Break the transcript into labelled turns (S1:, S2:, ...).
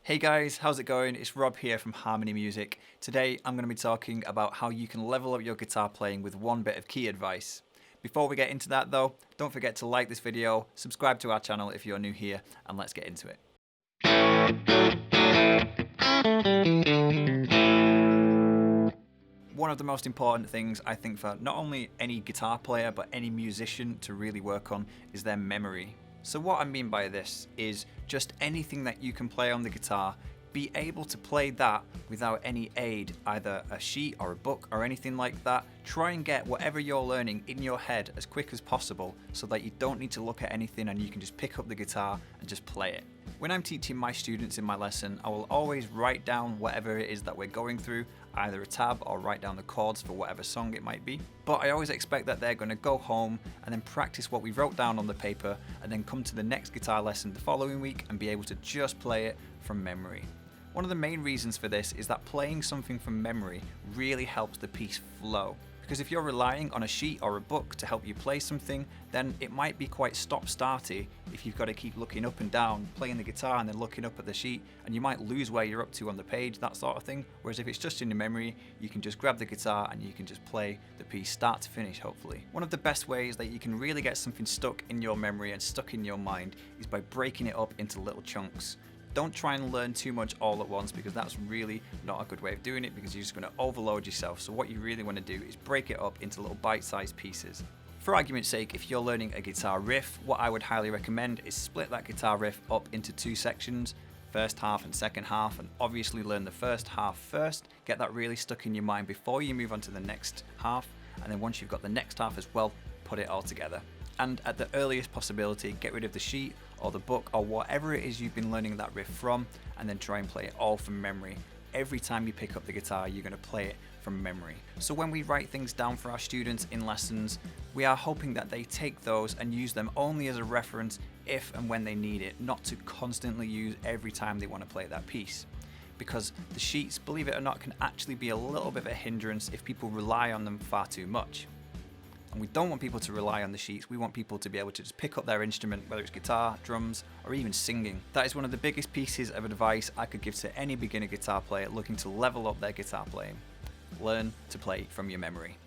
S1: Hey guys, how's it going? It's Rob here from Harmony Music. Today I'm going to be talking about how you can level up your guitar playing with one bit of key advice. Before we get into that though, don't forget to like this video, subscribe to our channel if you're new here, and let's get into it. One of the most important things I think for not only any guitar player but any musician to really work on is their memory. So what I mean by this is just anything that you can play on the guitar, be able to play that without any aid, either a sheet or a book or anything like that. Try and get whatever you're learning in your head as quick as possible so that you don't need to look at anything and you can just pick up the guitar and just play it. When I'm teaching my students in my lesson, I will always write down whatever it is that we're going through, either a tab or write down the chords for whatever song it might be. But I always expect that they're going to go home and then practice what we wrote down on the paper and then come to the next guitar lesson the following week and be able to just play it from memory. One of the main reasons for this is that playing something from memory really helps the piece flow. Because if you're relying on a sheet or a book to help you play something, then it might be quite stop-starty if you've got to keep looking up and down, playing the guitar and then looking up at the sheet, and you might lose where you're up to on the page, that sort of thing. Whereas if it's just in your memory, you can just grab the guitar and you can just play the piece start to finish, hopefully. One of the best ways that you can really get something stuck in your memory and stuck in your mind is by breaking it up into little chunks. Don't try and learn too much all at once, because that's really not a good way of doing it, because you're just going to overload yourself. So what you really want to do is break it up into little bite-sized pieces. For argument's sake, if you're learning a guitar riff, what I would highly recommend is split that guitar riff up into two sections, first half and second half, and obviously learn the first half first, get that really stuck in your mind before you move on to the next half, and then once you've got the next half as well, put it all together. And at the earliest possibility, get rid of the sheet or the book or whatever it is you've been learning that riff from, and then try and play it all from memory. Every time you pick up the guitar, you're going to play it from memory. So when we write things down for our students in lessons, we are hoping that they take those and use them only as a reference if and when they need it, not to constantly use every time they want to play that piece. Because the sheets, believe it or not, can actually be a little bit of a hindrance if people rely on them far too much. And we don't want people to rely on the sheets. We want people to be able to just pick up their instrument, whether it's guitar, drums, or even singing. That is one of the biggest pieces of advice I could give to any beginner guitar player looking to level up their guitar playing. Learn to play from your memory.